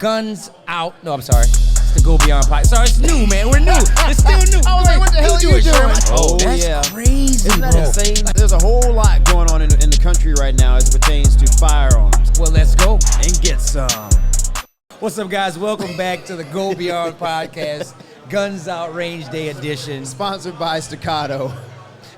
Guns out. No, I'm sorry. It's the Go Beyond podcast. Sorry, it's new, man. We're new. It's still new. I was like, what the hell are you doing? Oh, that's crazy, Isn't that bro. insane? There's a whole lot going on in the country right now as it pertains to firearms. Well, let's go. And get some. What's up, guys? Welcome back to the Go Beyond podcast, Guns Out Range Day edition. Sponsored by Staccato.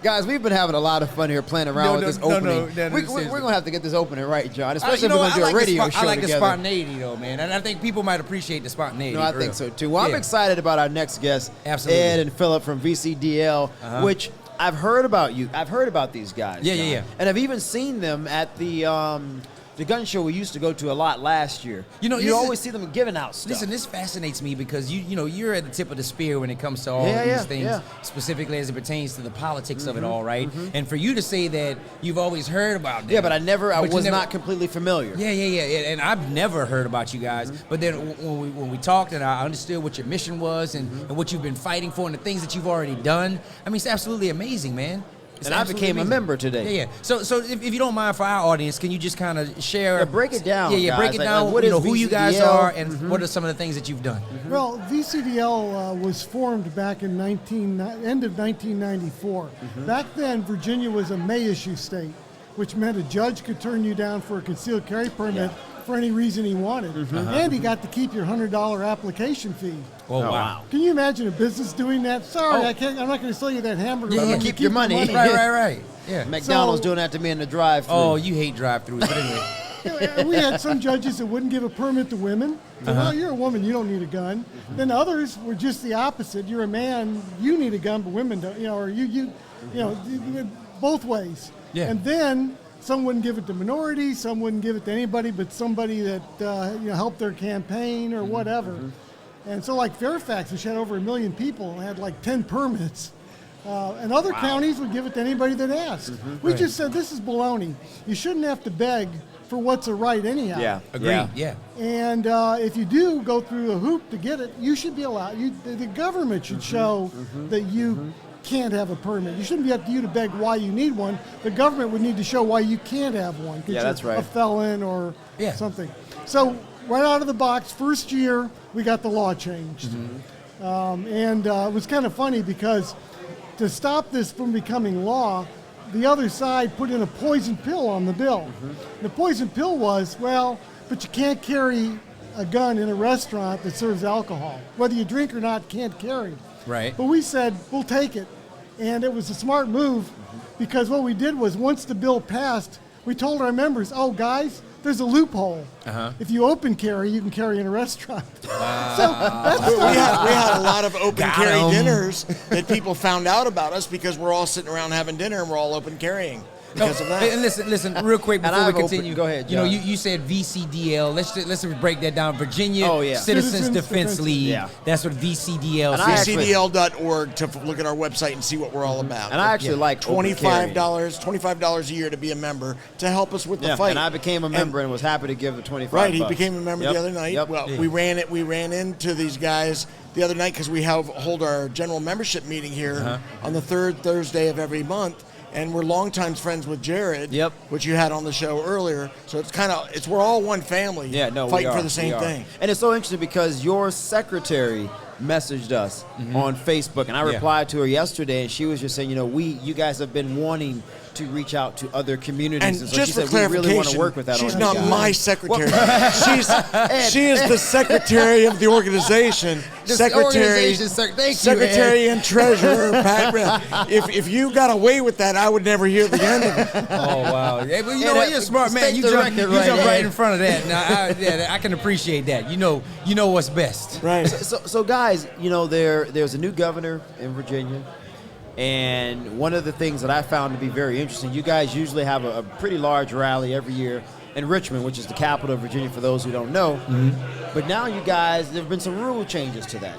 Guys, we've been having a lot of fun here playing around with this opening. We're going to have to get this opening right, John, especially if we're going to do a radio show I like together. the spontaneity, though, man. And I think people might appreciate the spontaneity. No, I think so, too. Well, I'm excited about our next guests, Absolutely. Ed and Philip from VCDL, which I've heard about you. I've heard about these guys. Yeah. And I've even seen them at the gun show we used to go to a lot last year. You always see them giving out stuff. Listen, this fascinates me because you're at the tip of the spear when it comes to all these things, specifically as it pertains to the politics of it all, right? And for you to say that you've always heard about them. Yeah, but I was not completely familiar. Yeah. And I've never heard about you guys. But then when we talked and I understood what your mission was and what you've been fighting for and the things that you've already done, I mean, it's absolutely amazing, man. And I became a member today. Yeah. So if you don't mind, for our audience, can you just kind of share? Yeah, break it down. Yeah, break it down. What is who you guys VCDL? are and what are some of the things that you've done. Well, VCDL was formed back in end of 1994. Back then, Virginia was a May issue state, which meant a judge could turn you down for a concealed carry permit for any reason he wanted. And he got to keep your $100 application fee. Oh, wow. Can you imagine a business doing that? Sorry, I'm not going to sell you that hamburger. Yeah, I'm gonna keep your money. Right. Yeah. McDonald's doing that to me in the drive-thru. Oh, you hate drive-thrus, but anyway. We had some judges that wouldn't give a permit to women. So, well, you're a woman, you don't need a gun. Then others were just the opposite. You're a man, you need a gun, but women don't. Or both ways. Yeah. And then some wouldn't give it to minorities, some wouldn't give it to anybody but somebody that helped their campaign or whatever. And so, like Fairfax, which had over 1 million people, had like 10 permits. And other counties would give it to anybody that asked. We just said, this is baloney. You shouldn't have to beg for what's a right anyhow. Yeah. Agreed. Yeah. And if you do go through a hoop to get it, you should be allowed. The government should show that you can't have a permit. You shouldn't be up to you to beg why you need one. The government would need to show why you can't have one. Yeah, that's right. A felon or something. So right out of the box, first year, we got the law changed. And it was kind of funny because to stop this from becoming law, the other side put in a poison pill on the bill. The poison pill was, but you can't carry a gun in a restaurant that serves alcohol. Whether you drink or not, can't carry. Right. But we said, we'll take it. And it was a smart move because what we did was once the bill passed, we told our members, guys, there's a loophole. If you open carry, you can carry in a restaurant. So that's we had a lot of open carry dinners that people found out about us because we're all sitting around having dinner and we're all open carrying because of that. And listen, real quick before we continue. Go ahead, John. You said VCDL. Let's break that down. Virginia Citizens Defense League. Yeah. That's what VCDL And is. VCDL.org to look at our website and see what we're all about. And I actually like $25 a year to be a member to help us with the fight. And I became a member and was happy to give the $25. Right, he became a member the other night. Well, we ran into these guys the other night because we hold our general membership meeting here on the third Thursday of every month. And we're longtime friends with Jared, which you had on the show earlier. So it's we're all one family fighting for the same thing. And it's so interesting because your secretary messaged us on Facebook, and I replied to her yesterday, and she was just saying, you guys have been wanting to reach out to other communities. And so just she for said, clarification, we really want to work with that she's not organization. my secretary. She is the secretary of the organization. Secretary and treasurer. If you got away with that, I would never hear the end of it. Oh, wow. Hey, but you're a smart man. You jump right in front of that. Now, I can appreciate that. You know what's best. Right. So guys, there's a new governor in Virginia. And one of the things that I found to be very interesting, you guys usually have a pretty large rally every year in Richmond, which is the capital of Virginia for those who don't know. But now you guys, there have been some rule changes to that.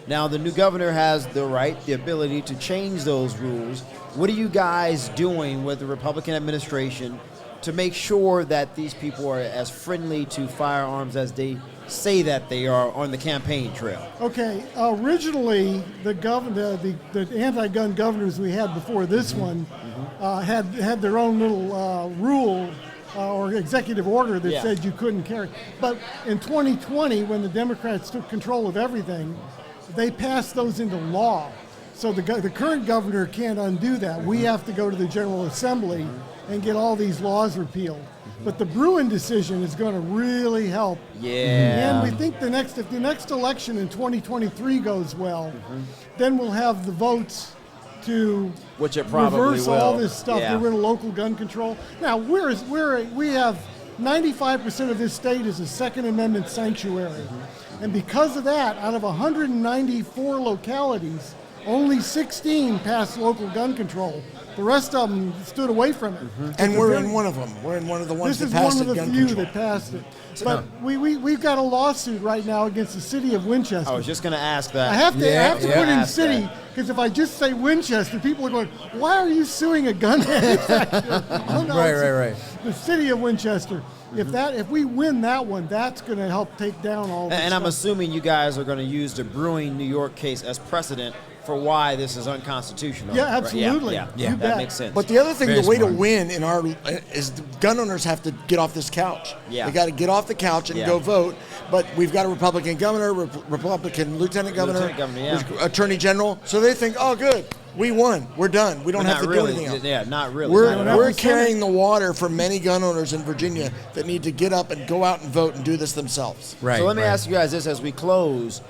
Now the new governor has the ability to change those rules. What are you guys doing with the Republican administration to make sure that these people are as friendly to firearms as they say that they are on the campaign trail? Okay, originally the anti-gun governors we had before this one had their own little rule or executive order that Yeah. said you couldn't carry. But in 2020, when the Democrats took control of everything, they passed those into law. So the current governor can't undo that. We have to go to the General Assembly and get all these laws repealed. But the Bruin decision is going to really help. Yeah. And we think if the next election in 2023 goes well, then we'll have the votes to Which it probably reverse all will. this stuff, Yeah. get rid of local gun control. Now, we have 95% of this state is a Second Amendment sanctuary. And because of that, out of 194 localities, only 16 passed local gun control. The rest of them stood away from it. And we're in one of them. We're in one of the ones This that is passed one of the the gun few control. that passed it. But we've got a lawsuit right now against the city of Winchester. I was just going to ask that. I have to put in Ask city that. because if I just say Winchester, people are going, "Why are you suing a gun manufacturer?" Oh, no, Right. The city of Winchester. If we win that one, that's going to help take down all this And I'm stuff. assuming you guys are going to use the Bruin, New York case as precedent for why this is unconstitutional. Yeah, right? absolutely. Yeah, You that bet. makes sense. But the other thing, Very the way smart. to win in our is the gun owners have to get off this couch. Yeah. They got to get off the couch and Yeah. go vote. But we've got a Republican governor, Republican lieutenant governor, attorney general. So they think, oh, good, we won, we're done. We don't But have to not do really. anything else. Yeah, not really. We're, Not at all. we're carrying the water for many gun owners in Virginia that need to get up and go out and vote and do this themselves. Right. So let me right. ask you guys this as we close.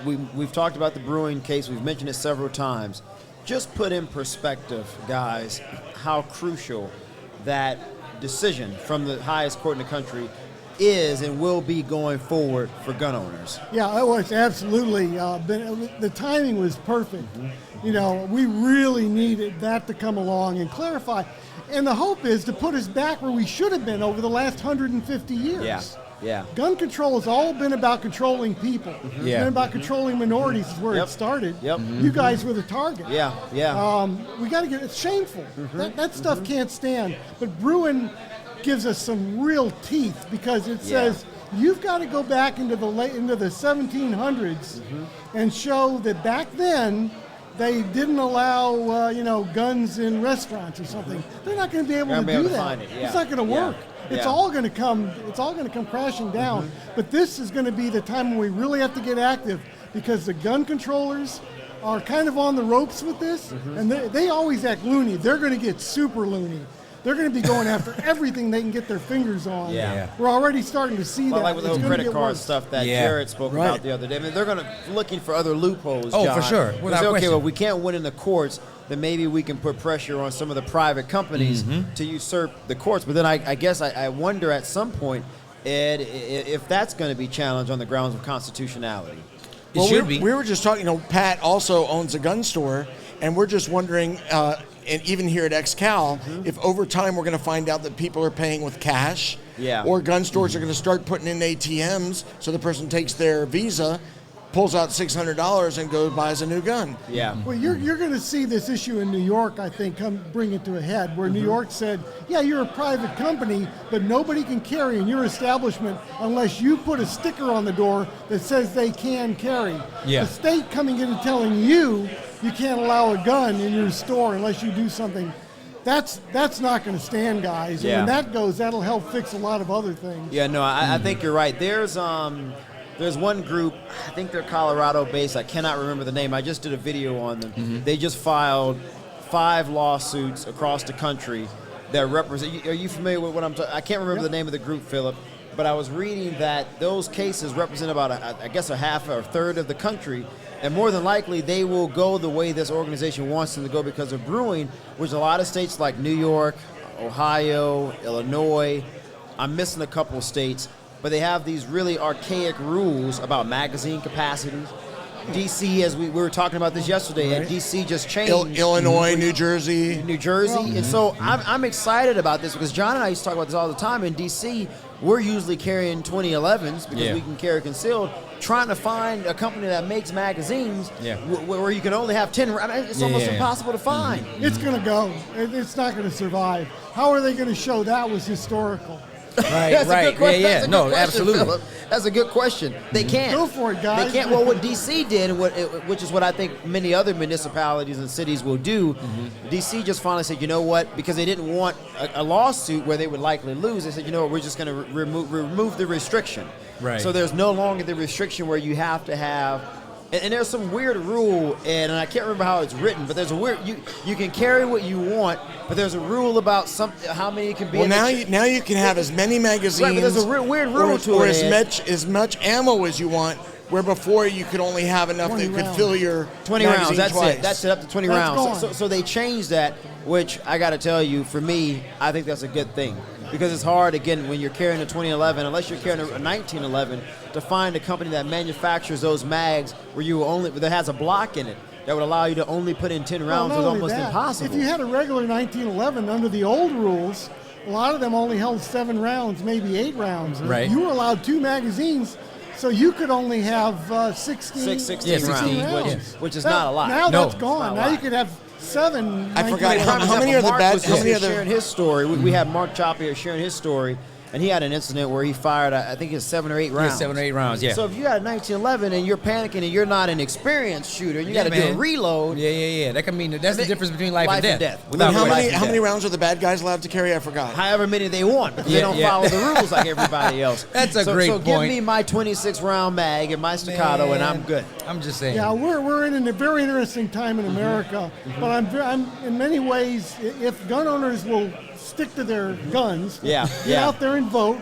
We've talked about the Bruin case. We've mentioned it several times. Just put in perspective, guys, how crucial that decision from the highest court in the country is and will be going forward for gun owners. Yeah, it was absolutely. The timing was perfect. You know, we really needed that to come along and clarify. And the hope is to put us back where we should have been over the last 150 years. Yeah. Gun control has all been about controlling people. It's Yeah. been about controlling minorities is where Yep. it started. Yep. You guys were the target. Yeah. We got to get it's shameful. That stuff can't stand. But Bruin gives us some real teeth because it says you've got to go back into the 1700s and show that back then they didn't allow guns in restaurants or something. They're not going to be able to do that. Find it. Yeah. It's not going to Yeah. work. It's Yeah. all going to come. It's all going to come crashing down. But this is going to be the time when we really have to get active because the gun controllers are kind of on the ropes with this, and they always act loony. They're going to get super loony. They're going to be going after everything they can get their fingers on. Yeah. We're already starting to see Well, that. like with the It's whole gonna credit get card worse. stuff that Yeah. Jared spoke Right. about the other day. I mean, they're going to looking for other loopholes. Oh, John. for sure. They Without say, okay, question. well, we can't win in the courts, then maybe we can put pressure on some of the private companies to usurp the courts. But then I guess I wonder at some point, Ed, if that's going to be challenged on the grounds of constitutionality. It should be. We were just talking, Pat also owns a gun store, and we're just wondering, and even here at XCal, if over time we're going to find out that people are paying with cash, or gun stores are going to start putting in ATMs, so the person takes their Visa, pulls out $600 and goes buys a new gun. Yeah. Well, you're going to see this issue in New York, I think, come bring it to a head, where New York said, yeah, you're a private company, but nobody can carry in your establishment unless you put a sticker on the door that says they can carry. Yeah. The state coming in and telling you can't allow a gun in your store unless you do something. That's not going to stand, guys. And when that goes, that'll help fix a lot of other things. Yeah, no, I think you're right. There's one group, I think they're Colorado-based. I cannot remember the name. I just did a video on them. They just filed 5 lawsuits across the country that represent. Are you familiar with what I'm talking? I can't remember the name of the group, Philip, but I was reading that those cases represent about, a half or a third of the country, and more than likely they will go the way this organization wants them to go because of Bruin, which a lot of states like New York, Ohio, Illinois, I'm missing a couple of states, but they have these really archaic rules about magazine capacities. D.C., as we were talking about this yesterday, and D.C. just changed. Illinois, New Jersey. And so I'm excited about this because John and I used to talk about this all the time. In D.C., we're usually carrying 2011s because we can carry concealed, trying to find a company that makes magazines where you can only have 10. I mean, it's almost impossible to find. It's going to go. It's not going to survive. How are they going to show that was historical? Right, That's right. A good question. Yeah, That's a no, good question, absolutely. Philip. That's a good question. They can't. Go for it, guys. They can't. Well, what DC did, which is what I think many other municipalities and cities will do, DC just finally said, you know what, because they didn't want a lawsuit where they would likely lose, they said, you know what, we're just going to remove the restriction. Right. So there's no longer the restriction where you have to have, and there's some weird rule, and I can't remember how it's written, but there's a weird, you can carry what you want, but there's a rule about how many it can be. Well, now you can have as many magazines. Right, but there's a weird rule to or it. as much ammo as you want. Where before you could only have enough that could fill your 20 rounds. magazine That's twice. it. That's it. Up to 20 That's rounds. gone. So they changed that, which I got to tell you, for me, I think that's a good thing because it's hard again when you're carrying a 2011, unless you're carrying a 1911, to find a company that manufactures those mags where that has a block in it that would allow you to only put in 10 rounds. Well, Is not only almost that, impossible. If you had a regular 1911 under the old rules, a lot of them only held 7 rounds, maybe 8 rounds. Right. You were allowed 2 magazines. So you could only have 16, 16 rounds. which is not a lot. Now No. that's gone. Now you could have 7. I forgot 1911s. how many are the Mark bad? was How many here are the sharing his story? We had Mark Choppy here sharing his story, and he had an incident where he fired, I think it's 7 or 8 rounds. 7 or 8 rounds, yeah. So if you got a 1911 and you're panicking and you're not an experienced shooter, you got to do a man. reload. Yeah. That can mean that's the difference between life and death. Without how question. many rounds are the bad guys allowed to carry? I forgot. However many they want, because they Yeah, don't yeah. follow the rules like everybody else. That's a great So give point. me my 26 round mag and my staccato, and I'm good. I'm just saying. Yeah, we're in a very interesting time in America, but I'm in many ways, if gun owners will stick to their guns, get out there and vote,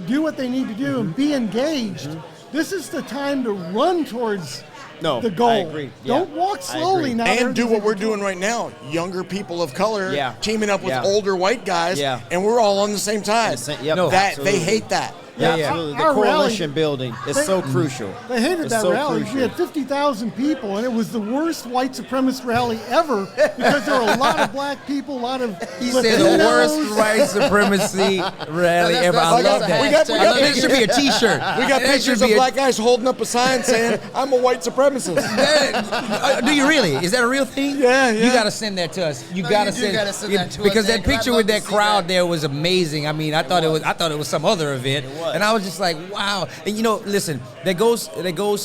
do what they need to do, and be engaged, this is the time to run towards the goal. I agree. Yeah, Don't walk slowly now. And do what we're doing right now. Younger people of color teaming up with older white guys, and we're all on the same tide. No, they hate that. Yeah, absolutely. The Our coalition rally, building is so crucial. They hated It's that so rally. crucial. We had 50,000 people, and it was the worst white supremacist rally ever because there were a lot of black people, a lot of He said the worst Latinos. white supremacy rally ever. I love that. We got That should be a T-shirt. We got That pictures should of be a- black guys holding up a sign saying, "I'm a white supremacist." Do you really? Is that a real thing? Yeah. You got to send that to us. You got to you do gotta send that to us, because that Ed, 'cause I'd picture love with to that see crowd that. there was amazing. I mean, I thought it was some other event, and I was just like, wow. And listen, that goes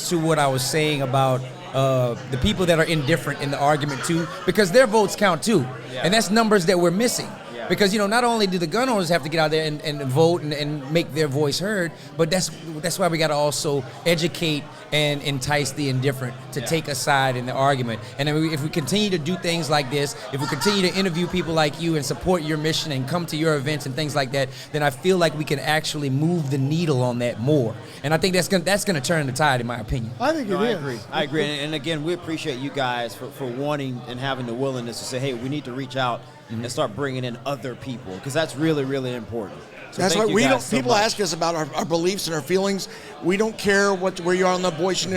to what I was saying about the people that are indifferent in the argument too, because their votes count too, and that's numbers that we're missing. Because not only do the gun owners have to get out there and vote and make their voice heard, but that's why we got to also educate and entice the indifferent to take a side in the argument. And if we continue to do things like this, if we continue to interview people like you and support your mission and come to your events and things like that, then I feel like we can actually move the needle on that more. And I think that's gonna turn the tide, in my opinion. I think it is. I agree. And again, we appreciate you guys for wanting and having the willingness to say, hey, we need to reach out and start bringing in other people, because that's really, really important. So That's thank why you we guys don't. so People much. ask us about our beliefs and our feelings. We don't care where you are on the abortion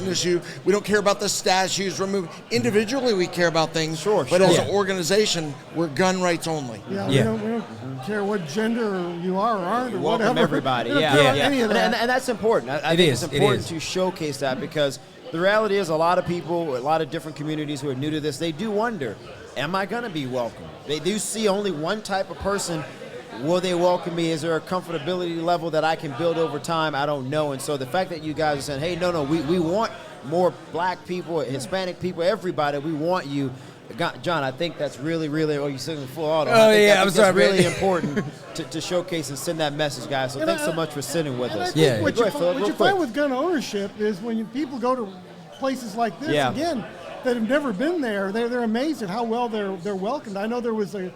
issue. We don't care about the statues removed. Individually, we care about things. But as an organization, we're gun rights only. Yeah, we don't care what gender you are or aren't or Welcome whatever. everybody. We don't care about any of that. And that's important. I think it's important to showcase that, because the reality is a lot of people, a lot of different communities who are new to this, they do wonder, am I going to be welcome? They do see only one type of person. Will they welcome me? Is there a comfortability level that I can build over time? I don't know. And so the fact that you guys are saying, hey, no, we want more black people, Hispanic people, everybody. We want you. John, I think that's really, really, you're singing full auto. Oh, I think I'm sorry, that's really man. important to showcase and send that message, guys. So thanks so much for sitting with us. I think what Go you, ahead, Philip, what real you quick. find with gun ownership is when people go to places like this, Yeah. again, that have never been there, they're amazed at how well they're welcomed. I know there was a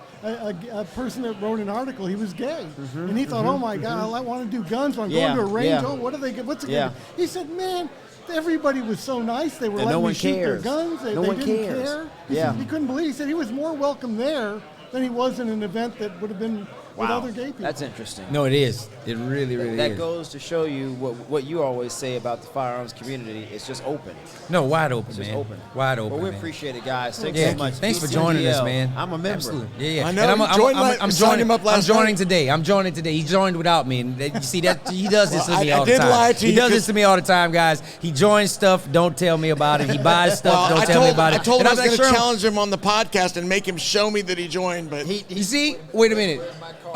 person that wrote an article. He was gay, and he thought, "Oh my God, I want to do guns. I'm going to a range. Oh, what do they get? What's it gonna be?" He said, "Man, everybody was so nice. They were And letting no me one shoot their cares. guns. They No one didn't cares. care." He said he couldn't believe. He said he was more welcome there than he was in an event that would have been with other gay people. That's interesting. No, it is. It really, really That is. goes to show you what you always say about the firearms community. It's just open. No, wide open, It's man. just open. Wide open. But we man. appreciate it, guys. Thanks Yeah, so much. thanks for VCDL. joining us, man. I'm a member. Absolutely. Yeah. I know. And You joined I'm signed joining him up last I'm joining night. today. I'm joining today. He joined without me. And you see that he does this to me I all the did time. lie to He you does this 'cause- to me all the time, guys. He joins stuff. Don't tell me about it. He buys stuff. Don't tell me about it. I told him And I was like, going to sure. challenge him on the podcast and make him show me that he joined, but You see? Wait a minute.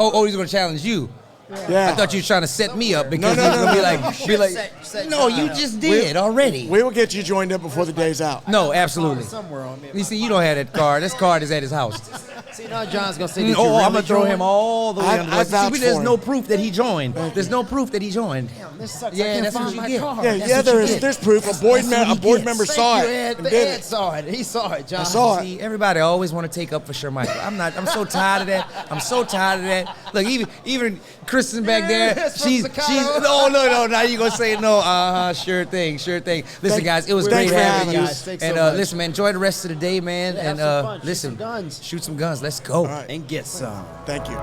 Oh, he's going to challenge you. Yeah. I thought you were trying to set me up because No, you were no, gonna no, be like, no, you just did already. We will get you joined up before the day's out. No, absolutely. Somewhere on me. You see, you don't have that card. This card is at his house. See, now John's gonna say, did you Oh, really I'm gonna throw join? him all the way I under the bus. vouch See, there's for no him. proof that he joined. There's no proof that he joined. Damn, this sucks. I Yeah, can't that's what find you my get. card. Yeah, That's yeah, what you there is. get. There's proof. A board what he member gets. saw Thank you, it Ed. and The did Ed it. saw it. He saw it, John. I saw it. See, everybody always want to take up for Shermichael. I'm so tired of that. I'm so tired of that. Look, even Kristen back there, Yes, from she's Staccato. no. Now you gonna say no? Sure thing. Listen, guys, it was Thanks great for having having you. us. Thanks And so much. listen, man, enjoy the rest of the day, man. Yeah, have And some fun. Shoot listen, some guns. shoot some guns. Let's go. All right. And get some. Thank you.